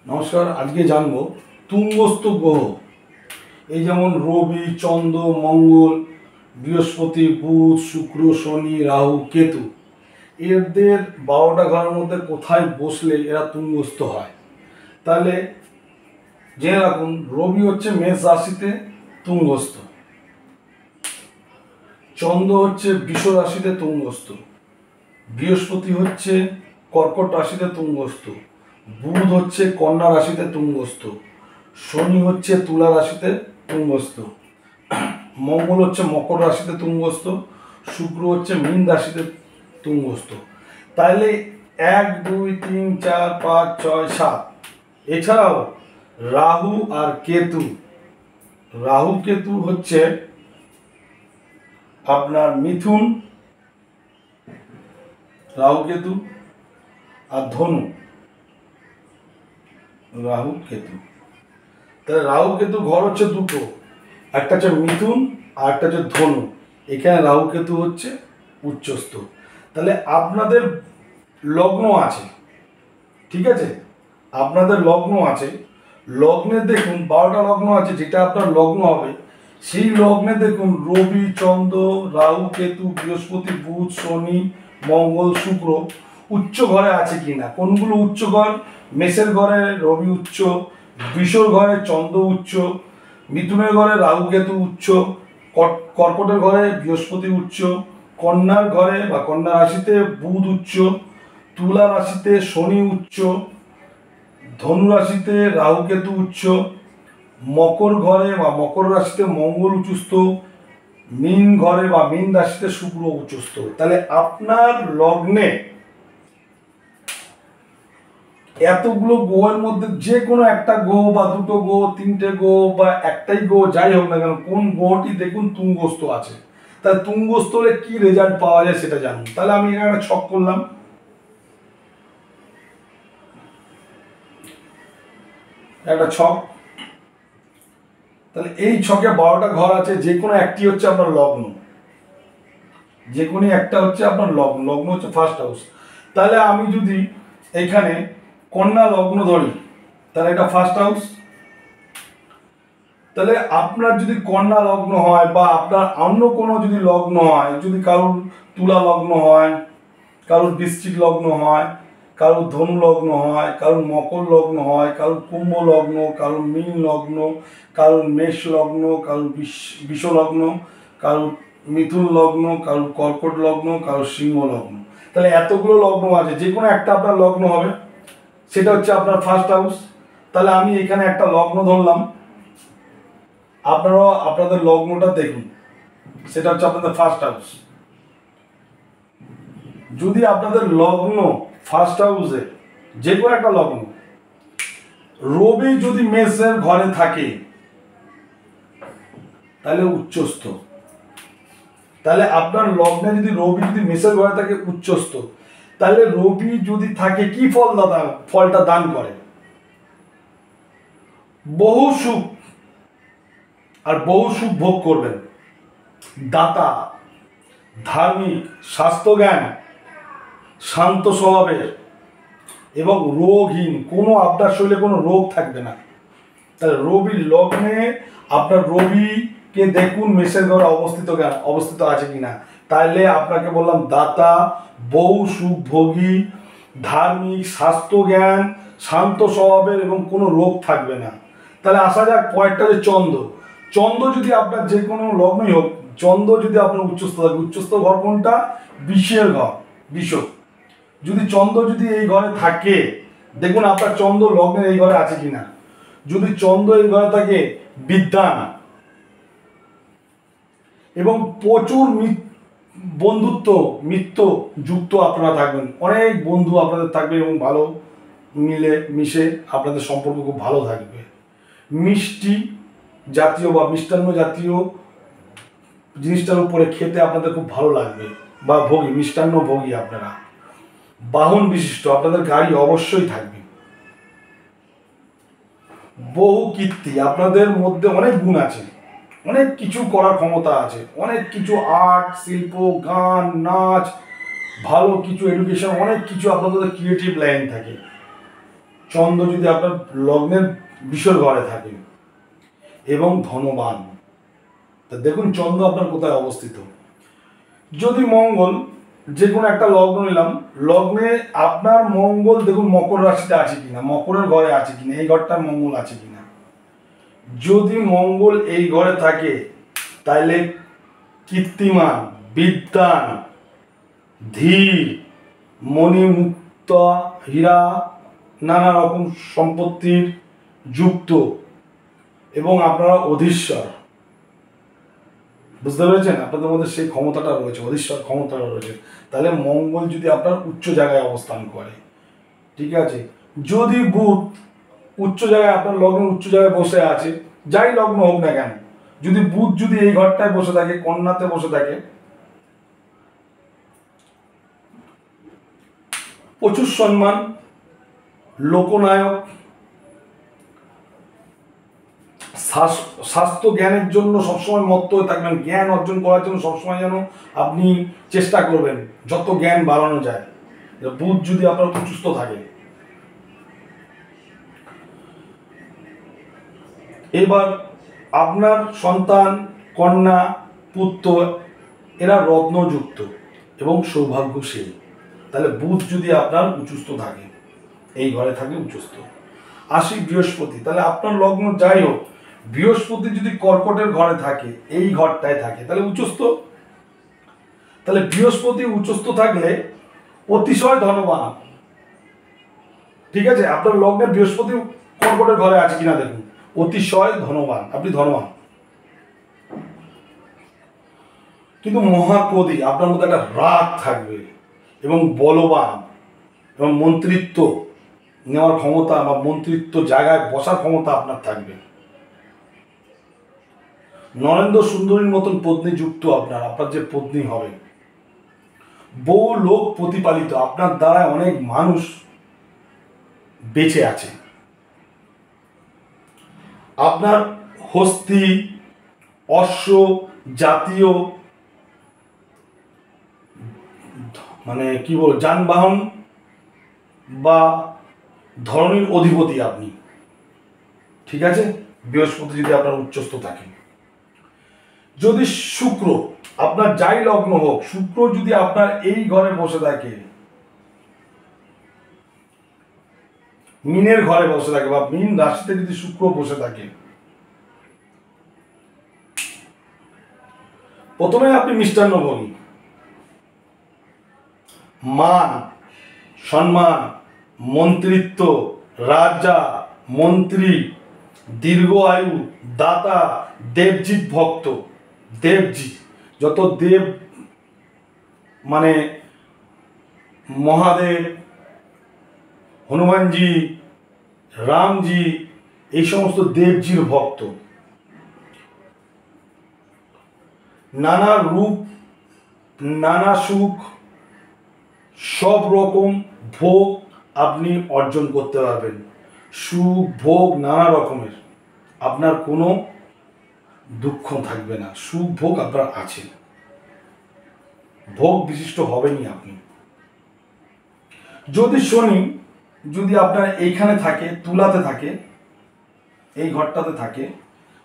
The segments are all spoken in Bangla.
নমস্কার। আজকে জানবো তুঙ্গস্থ গ্রহ, এই যেমন রবি, চন্দ্র, মঙ্গল, বৃহস্পতি, বুধ, শুক্র, শনি, রাহু, কেতু, এদের 12টা ঘরের মধ্যে কোথায় বসলে এরা তুঙ্গস্থ হয়। তাহলে জেনে রাখুন, রবি হচ্ছে মেষ রাশিতে তুঙ্গস্থ, চন্দ্র হচ্ছে বৃষ রাশিতে তুঙ্গস্থ, বৃহস্পতি হচ্ছে কর্কট রাশিতে তুঙ্গস্থ, বুধ হচ্ছে কন্যা রাশিতে তুঙ্গস্থ, শনি হচ্ছে তুলা রাশিতে তুঙ্গস্থ, মঙ্গল হচ্ছে মকর রাশিতে তুঙ্গস্থ, শুক্র হচ্ছে মীন রাশিতে তুঙ্গস্থ। তাহলে 1 2 3 4 5 6 7, এছাড়াও রাহু আর কেতু, রাহু কেতু হচ্ছে আপনার মিথুন, রাহু কেতু আর ধনু, রাহু কেতু। তাহলে রাহু কেতু ঘর হচ্ছে দুটো, একটা হচ্ছে মিথুন আর একটা হচ্ছে ধনু। এখানে রাহু কেতু হচ্ছে উচ্চস্থ। তাহলে আপনাদের লগ্ন আছে, ঠিক আছে, আপনাদের লগ্ন আছে, লগ্নে দেখুন 12টা লগ্ন আছে, যেটা আপনার লগ্ন হবে সেই লগ্নে দেখুন রবি, চন্দ্র, রাহু, কেতু, বৃহস্পতি, বুধ, শনি, মঙ্গল, শুক্র উচ্চ ঘরে আছে কিনা। কোনগুলো উচ্চ ঘর? মেষের ঘরে রবি উচ্চ, বৃষর ঘরে চন্দ্র উচ্চ, মিথুনের ঘরে রাহু কেতু উচ্চ, কর্কটের ঘরে বৃহস্পতি উচ্চ, কন্যার ঘরে বা কন্যা রাশিতে বুধ উচ্চ, তুলা রাশিতে শনি উচ্চ, ধনু রাশিতে রাহু কেতু উচ্চ, মকর ঘরে বা মকর রাশিতে মঙ্গল উচ্চস্থ, মীন ঘরে বা মীন রাশিতে শুক্র উচ্চস্থ। তাহলে আপনার লগ্নে এতগুলো গ্রহের মধ্যে যে কোনো একটা গ্রহ বা দুটো গ্রহ, তিনটে গ্রহ বা একটাই গ্রহ যাই হোক না কেন, কোন গ্রহটি দেখুন তুঙ্গস্থ আছে। তাহলে তুঙ্গস্থ হলে কি রেজাল্ট পাওয়া যায় সেটা জানুন। তাহলে আমি এখানে একটা ছক করলাম, একটা ছক। তাহলে এই ছকে 12টা ঘর আছে, যে কোনো একটি হচ্ছে আপনার লগ্ন, যে কোনো একটা হচ্ছে আপনার লগ্ন, লগ্ন হচ্ছে ফার্স্ট হাউস। তাহলে আমি যদি এখানে কন্যা লগ্ন ধরি, তাহলে এটা ফার্স্ট হাউস। তাহলে আপনার যদি কন্যা লগ্ন হয় বা আপনার অন্য কোনো যদি লগ্ন হয়, যদি কারোর তুলা লগ্ন হয়, কারোর বৃশ্চিক লগ্ন হয়, কারোর ধনু লগ্ন হয়, কারোর মকর লগ্ন হয়, কারোর কুম্ভ লগ্ন, কারোর মীন লগ্ন, কারোর মেষ লগ্ন, কারোর বিষ লগ্ন, কারোর মিথুন লগ্ন, কারোর কর্কট লগ্ন, কারোর সিংহ লগ্ন। তাহলে এতগুলো লগ্ন আছে, যে কোনো একটা আপনার লগ্ন হবে, সেটা হচ্ছে আপনার ফার্স্ট হাউস। তাহলে আমি এখানে একটা লগ্ন ধরলাম, আপনারাও আপনাদের লগ্নটা দেখুন, সেটা হচ্ছে আপনাদের ফার্স্ট হাউস। যদি আপনাদের লগ্ন ফার্স্ট হাউসে যে কোনো একটা লগ্ন, রবি যদি মেষের ঘরে থাকে তাহলে উচ্চস্থ। তাহলে আপনার লগ্নে যদি রবি যদি মেষের ঘরে থাকে উচ্চস্থ, তাহলে রবি যদি থাকে কি ফলটা দান করে? বহু সুখ, আর বহু সুখ ভোগ করবেন, দাতা, ধার্মিক, স্বাস্থ্যজ্ঞান, শান্ত স্বভাবের এবং রোগহীন, কোনো আপনার শরীরে কোনো রোগ থাকবে না। তাহলে রবির লগ্নে আপনার রবিকে দেখুন মেষের ঘরে অবস্থিত আছে কিনা। তাহলে আপনাকে বললাম দাতা, বহু সুখ ভোগী, ধার্মিক, স্বাস্থ্যজ্ঞান, শান্ত স্বভাবের এবং কোনো রোগ থাকবে না। তাহলে আসা যাক পরেরটা যে চন্দ্র। চন্দ্র যদি আপনার যে কোনো লগ্নই হোক, চন্দ্র যদি আপনার উচ্চস্থ থাকে, উচ্চস্থ ঘর কোনটা? বিষের ঘর, বিষ। যদি চন্দ্র যদি এই ঘরে থাকে, দেখুন আপনার চন্দ্র লগ্নের এই ঘরে আছে কিনা। যদি চন্দ্র এই ঘরে থাকে, বিদ্যা এবং প্রচুর বন্ধুত্ব, মিত্র যুক্ত আপনারা থাকবেন, অনেক বন্ধু আপনাদের থাকবে এবং ভালো মিলে মিশে আপনাদের সম্পর্ক খুব ভালো থাকবে। মিষ্টি জাতীয় বা মিষ্টান্ন জাতীয় জিনিসটার উপরে খেতে আপনাদের খুব ভালো লাগবে, বা ভোগী, মিষ্টান্ন ভোগী আপনারা। বাহন বিশিষ্ট আপনাদের গাড়ি অবশ্যই থাকবে। বহু কীর্তি, আপনাদের মধ্যে অনেক গুণ আছে, অনেক কিছু করার ক্ষমতা আছে, অনেক কিছু আর্ট, শিল্প, গান, নাচ, ভালো কিছু এডুকেশন, অনেক কিছু আপনাদের ক্রিয়েটিভ লাইন থাকে। চন্দ্র যদি আপনার লগ্নের বিশর ঘরে থাকে এবং ধনবান, তা দেখুন চন্দ্র আপনার কোথায় অবস্থিত। যদি মঙ্গল, যে কোনো একটা লগ্ন নিলাম, লগ্নে আপনার মঙ্গল দেখুন মকর রাশিতে আছে কিনা, মকরের ঘরে আছে কিনা, এই ঘরটার মঙ্গল আছে কিনা। যদি মঙ্গল এই ঘরে থাকে তাহলে কীর্তিমান, বিদ্বান, ধীর, মণিমুক্ত, হীরা, নানা রকম সম্পত্তির যুক্ত এবং আপনারা অধীশ্বর, বুঝতে পেরেছেন? আপনাদের মধ্যে সেই ক্ষমতাটা রয়েছে, অধীশ্বর ক্ষমতাটা রয়েছে। তাহলে মঙ্গল যদি আপনার উচ্চ জায়গায় অবস্থান করে, ঠিক আছে। যদি বুধ উচ্চ জায়গায়, আপনার লগ্ন উচ্চ জায়গায় বসে আছে, যাই লগ্ন হোক না কেন, যদি বুধ যদি এই ঘরটায় বসে থাকে, কন্যাতে বসে থাকে, প্রচুর সম্মান, লোকনায়ক, স্বাস্থ্য জ্ঞানের জন্য সবসময় মত্ত হয়ে থাকবেন, জ্ঞান অর্জন করার জন্য সবসময় যেন আপনি চেষ্টা করবেন যত জ্ঞান বাড়ানো যায়, বুধ যদি আপনার উচ্চস্থ থাকে। এবার আপনার সন্তান, কন্যা, পুত্র এরা রত্নযুক্ত এবং সৌভাগ্যশীল। তাহলে বুধ যদি আপনার উচ্চস্থ থাকে, এই ঘরে থাকে উচ্চস্থ। আসি বৃহস্পতি, তাহলে আপনার লগ্ন যাই হোক, বৃহস্পতি যদি কর্কটের ঘরে থাকে, এই ঘরটায় থাকে, তাহলে উচ্চস্থ। তাহলে বৃহস্পতি উচ্চস্থ থাকলে অতিশয় ধনবান, ঠিক আছে। আপনার লগ্নে বৃহস্পতি কর্কটের ঘরে আছে কিনা দেখুন, অতিশয় ধনবান, আপনি ধনবান। কিন্তু মহাক্রোধী, আপনার মধ্যে একটা রাগ থাকবে এবং বলবান এবং মন্ত্রিত্ব নেওয়ার ক্ষমতা বা মন্ত্রিত্ব জায়গায় বসার ক্ষমতা আপনার থাকবে। নরেন্দ্র সুন্দরীর মতন পত্নী যুক্ত আপনার যে পত্নী হবে, বহু লোক প্রতিপালিত, আপনার দ্বারা অনেক মানুষ বেঁচে আছে। আপনার হস্তি, অশ্ব জাতীয় মানে কি বল যানবাহন বা ধরনের অধিপতি আপনি, ঠিক আছে, বৃহস্পতি যদি আপনার উচ্চস্থ থাকে। যদি শুক্র, আপনার যাই লগ্ন হোক, শুক্র যদি আপনার এই ঘরে বসে থাকে, মিনের ঘরে বসে থাকে বা মিন রাশিতে যদি শুক্র বসে থাকে, প্রথমে আপনি মিষ্টান্ন ভোগী, মান সম্মান, মন্ত্রিত্ব, রাজা, মন্ত্রী, দীর্ঘ আয়ু, দাতা, দেবজিৎ ভক্ত, দেবজি, যত দেব মানে মহাদেব, হনুমানজি, রামজি, এই সমস্ত দেবজির ভক্ত। নানা রূপ, নানা সুখ, সব রকম ভোগ আপনি অর্জন করতে পারবেন। সুখ ভোগ নানা রকমের, আপনার কোনো দুঃখ থাকবে না, সুখ ভোগ আপনার আছে, ভোগ বিশিষ্ট হবেনই আপনি। যদি শনি যদি আপনার এইখানে থাকে, তুলাতে থাকে, এই ঘরটাতে থাকে,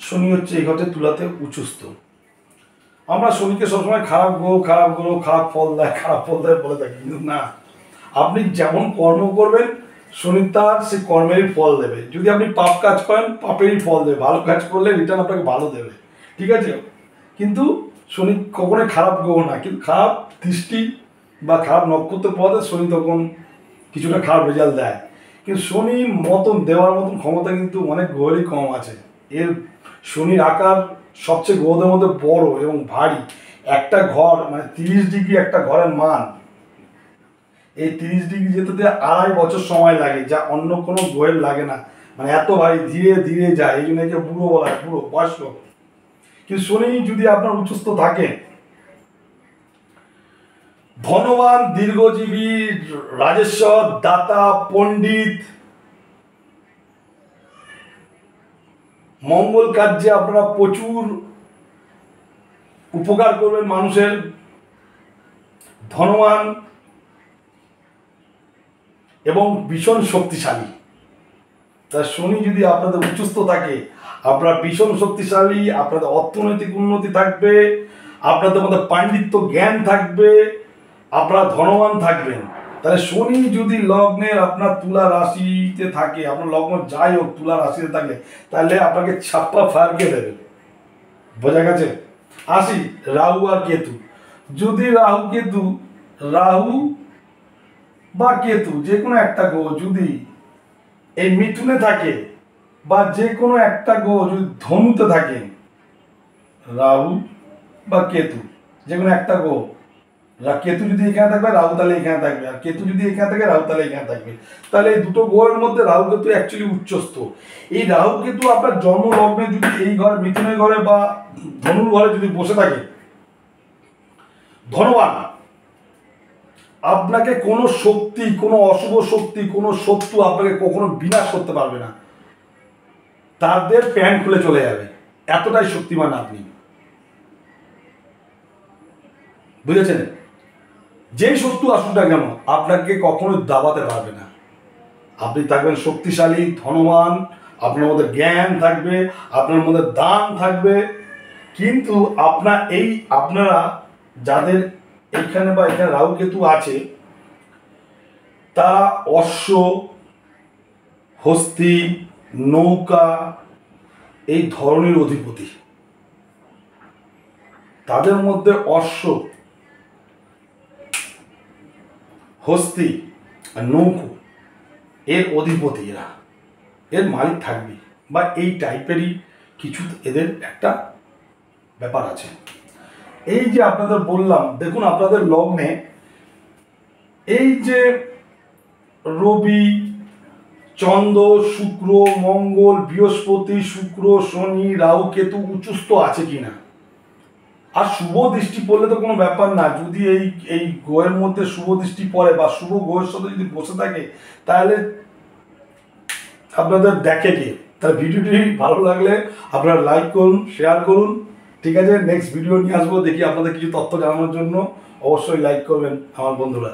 শনি হচ্ছে এই ঘরতে তুলাতে উচ্চস্থ। আমরা শনিকে সবসময় খারাপ গ্রহ, খারাপ গ্রহ, খারাপ ফল দেয়, খারাপ ফল দেয় বলে থাকি, কিন্তু না, আপনি যেমন কর্ম করবেন শনি তার সে কর্মেরই ফল দেবে। যদি আপনি পাপ কাজ করেন পাপেরই ফল দেবে, ভালো কাজ করলে রিটার্ন আপনাকে ভালো দেবে, ঠিক আছে। কিন্তু শনি কখনোই খারাপ গ্রহ না, কিন্তু খারাপ দৃষ্টি বা খারাপ নক্ষত্র পথে শনি তখন কিছুটা খারাপ রেজাল্ট দেয়। কিন্তু শনির মতন দেওয়ার মতন ক্ষমতা কিন্তু অনেক গ্রহেরই কম আছে। এর শনির আকার সবচেয়ে গ্রহদের মধ্যে বড় এবং ভারী। একটা ঘর মানে 30 ডিগ্রি একটা ঘরের মান, এই 30 ডিগ্রি যেতে 2.5 বছর সময় লাগে, যা অন্য কোনো গ্রহের লাগে না। মানে এত ভারী, ধীরে ধীরে যায়, এই জন্য একে বুড়ো বলা হয়, বুড়ো বয়স্ক। কিন্তু শনি যদি আপনার উচ্চস্থ থাকে, ধনবান, দীর্ঘজীবী, রাজেশ্বর, দাতা, পণ্ডিত, মঙ্গল কার্যে আপনারা প্রচুর উপকার করবেন মানুষের, ধনবান এবং ভীষণ শক্তিশালী, তা শনি যদি আপনাদের উচ্চস্থ থাকে, আপনারা ভীষণ শক্তিশালী, আপনাদের অর্থনৈতিক উন্নতি থাকবে, আপনাদের মধ্যে পাণ্ডিত্য জ্ঞান থাকবে, আপনারা ধনবান থাকবেন। তাহলে শনি যদি লগ্নের আপনার তুলা রাশিতে থাকে, আপনার লগ্ন যাই হোক তুলা রাশিতে থাকলে, তাহলে আপনাকে ছাপ্পা ফায়ারকে দেবে। বোঝা গেছে? আসি রাহু আর কেতু। যদি রাহু বা কেতু যে কোনো একটা গ্রহ যদি এই মিথুনে থাকে, বা যে কোনো একটা গ্রহ যদি ধনুতে থাকে, রাহু বা কেতু যে কোনো একটা গ্রহ, কেতু যদি এখানে থাকবে রাহু তাহলে এখানে থাকবে, আর কেতু যদি এখানে থাকে রাহু তাহলে এখানে থাকবে। তাহলে এই দুটো গ্রহের মধ্যে রাহু কেতু অ্যাকচুয়ালি উচ্চস্থ। এই রাহু কেতু আপনার জন্ম লগ্নে যদি এই ঘরে মিথুনের ঘরে বা ধনুর ঘরে যদি বসে থাকে, ধনবান, আপনাকে কোনো শক্তি, কোনো অশুভ শক্তি, কোনো শত্রু আপনাকে কখনো বিনাশ করতে পারবে না। তাদের প্যান্ট খুলে চলে যাবে, এতটাই শক্তিমান আপনি। বুঝেছেন? যেই শত্রু আসুক না কেন আপনাকে কখনো দাবাতে পারবে না। আপনি থাকবেন শক্তিশালী, ধনবান, আপনার মধ্যে জ্ঞান থাকবে, আপনার মধ্যে দান থাকবে। কিন্তু আপনারা যাদের এইখানে বা এখানে রাহু কেতু আছে, তারা অশ্ব, হস্তি, নৌকা এই ধরনের অধিপতি। তাদের মধ্যে অশ্ব, হস্তি আর নৌকো এর অধিপতি, এর মালিক থাকবে, বা এই টাইপেরই কিছু এদের একটা ব্যাপার আছে। এই যে আপনাদের বললাম, দেখুন আপনাদের লগ্নে এই যে রবি, চন্দ্র, শুক্র, মঙ্গল, বৃহস্পতি, শুক্র, শনি, রাহু, কেতু উচ্চস্থ আছে কিনা। আর শুভ দৃষ্টি পড়লে তো কোনো ব্যাপার না, যদি এই গ্রহের মধ্যে শুভ দৃষ্টি পড়ে বা শুভ গ্রহের সাথে যদি বসে থাকে, তাহলে আপনাদের দেখে কে। তার ভিডিওটি ভালো লাগলে আপনারা লাইক করুন, শেয়ার করুন। ঠিক আছে, নেক্সট ভিডিও নিয়ে আসবো, দেখি আপনাদের কিছু তথ্য জানানোর জন্য। অবশ্যই লাইক করবেন আমার বন্ধুরা।